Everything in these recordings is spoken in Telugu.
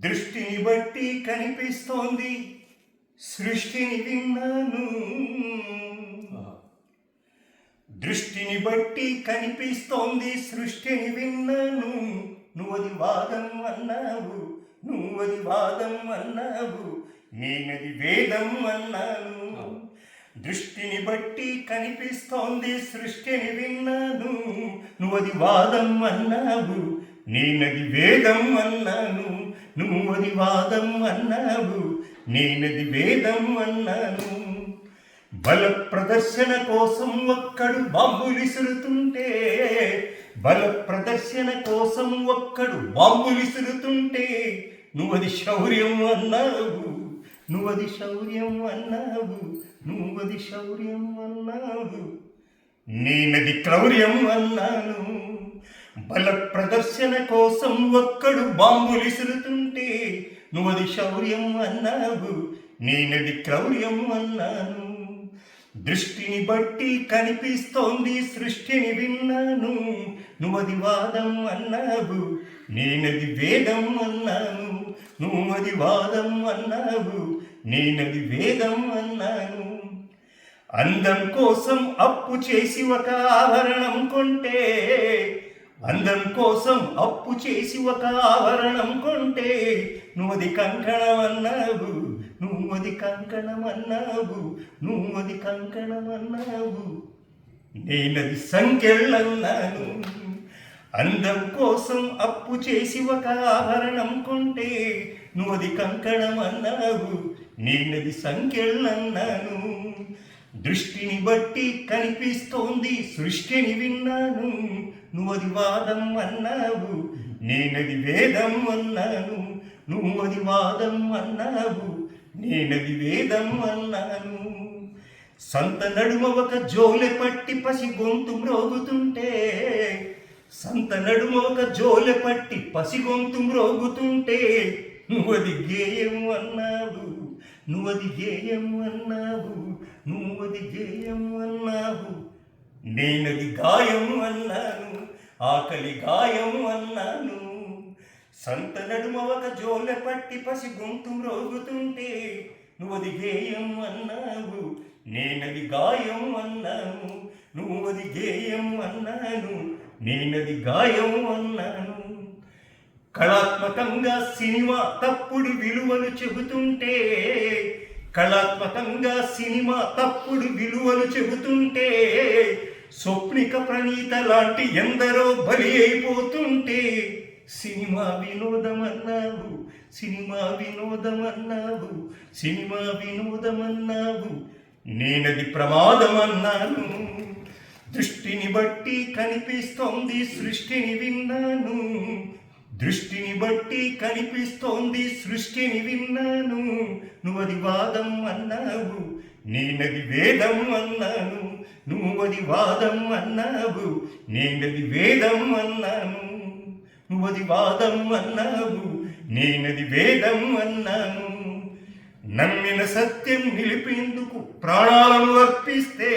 దృష్టిని బట్టి కనిపిస్తోంది సృష్టిని విన్నాను. దృష్టిని బట్టి కనిపిస్తోంది సృష్టిని విన్నాను. నువ్వది వాదం అన్నావు, నువ్వది వాదం అన్నావు, నేనది వేదం అన్నాను. దృష్టిని బట్టి కనిపిస్తోంది సృష్టిని విన్నాను. నువ్వది వాదం అన్నావు, నేనది వేదం అన్నాను. నువ్వది వాదం అన్నావు, నేనది వేదం అన్నాను. బల ప్రదర్శన కోసం ఒక్కడు బాంబులిసురుతుంటే, బల ప్రదర్శన కోసం ఒక్కడు బాంబులిసురుతుంటే, నువ్వది శౌర్యం అన్నావు, నువ్వది శౌర్యం అన్నావు, నువ్వది శౌర్యం అన్నావు, నేనది క్రౌర్యం అన్నాను. బల ప్రదర్శన కోసం ఒక్కడు బాంబులిసురుతుంటే, నువ్వది శౌర్యం అన్నావు, నేనది క్రౌర్యం అన్నాను. దృష్టిని బట్టి కనిపిస్తోంది సృష్టిని విన్నాను. నువ్వది వాదం అన్నావు, నేనది వేదం అన్నాను. నువ్వది వాదం అన్నావు, నేనది వేదం అన్నాను. అందం కోసం అప్పు చేసి ఒక ఆభరణం కొంటే, అందం కోసం అప్పు చేసి ఒక ఆభరణం కొంటే, నువ్వది కంకణం అన్నావు, నువ్వది కంకణం అన్నావు, నువ్వది కంకణం అన్నావు, నేనది సంఖ్యలన్నాను. అందం కోసం అప్పు చేసి ఒక ఆభరణం కొంటే, నువ్వది కంకణం అన్నావు, నేనది సంఖ్యలన్నాను. దృష్టిని బట్టి కనిపిస్తోంది సృష్టిని విన్నాను. నువ్వది వాదం అన్నావు, నేనది వేదం అన్నాను. నువ్వది వాదం అన్నావు, నేనది వేదం అన్నాను. సంత నడుమ ఒక జోలె పట్టి పసి గొంతు మ్రోగుతుంటే, సంత నడుమ ఒక జోలె పట్టి పసి గొంతు మ్రోగుతుంటే, నువ్వది గేయం అన్నావు, నువ్వది గేయం అన్నావు, నువ్వది గేయం అన్నావు, నేనది గాయం అన్నాను, ఆకలి గాయం అన్నాను. సంత నడుమ ఒక జోలె పట్టి పసి గొంతు మ్రోగుతుంటే, నువ్వది గేయం అన్నావు, నేనది గాయం అన్నాను. నువ్వది గేయం అన్నాను, నేనది గాయం అన్నాను. కళాత్మకంగా సినిమా తప్పుడు విలువలు చెబుతుంటే, కళాత్మకంగా సినిమా తప్పుడు విలువలు చెబుతుంటే, స్వప్నిక ప్రణీత లాంటి ఎందరో బలి అయిపోతుంటే, సినిమా వినోదమన్నావు, సినిమా వినోదమన్నావు, సినిమా వినోదమన్నావు, నేనది ప్రమాదమన్నాను. దృష్టిని బట్టి కనిపిస్తోంది సృష్టిని విన్నాను. దృష్టిని బట్టి కనిపిస్తోంది సృష్టిని విన్నాను. నువ్వది వాదం అన్నావు, నేనది వేదం అన్నాను. నువ్వది వాదం అన్నావు, నేనది వేదం అన్నాను. నువ్వది వాదం అన్నావు, నేనది వేదం అన్నాను. నమ్మిన సత్యం నిలిపేందుకు ప్రాణాలను అర్పిస్తే,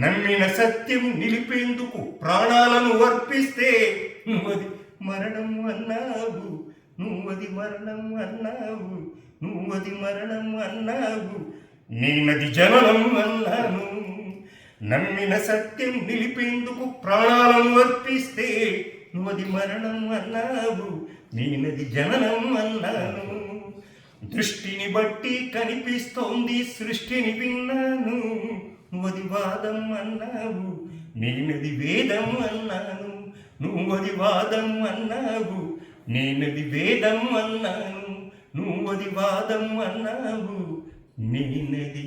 నమ్మిన సత్యం నిలిపేందుకు ప్రాణాలను అర్పిస్తే, నువ్వది మరణం అన్నావు, నువ్వది మరణం అన్నావు, నువ్వది మరణం అన్నావు, నేనది జననం అన్నాను. నమ్మిన సత్యం నిలిపేందుకు ప్రాణాలను అర్పిస్తే, నువ్వది మరణం అన్నావు, నేనది జననం అన్నాను. దృష్టిని బట్టి కనిపిస్తోంది సృష్టిని విన్నాను. నువ్వది వాదం అన్నావు, నేనది వేదం అన్నాను. నువ్వది వాదం అన్నావు, నేనది వేదం అన్నాను. నువ్వది వాదం అన్నావు, నేనది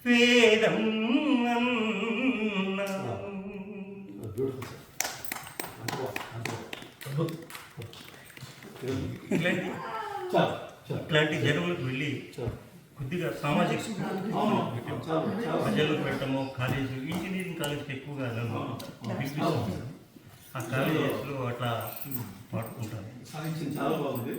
వేదం అన్నాను. ఇట్లాంటి జనములకు వెళ్ళి కొద్దిగా సామాజిక ప్రజలకు పెట్టడము, కాలేజీ ఇంజనీరింగ్ కాలేజ్కి ఎక్కువగా ఆ కాలేజెస్లో అట్లా పాడుకుంటారు. చాలా బాగుంది.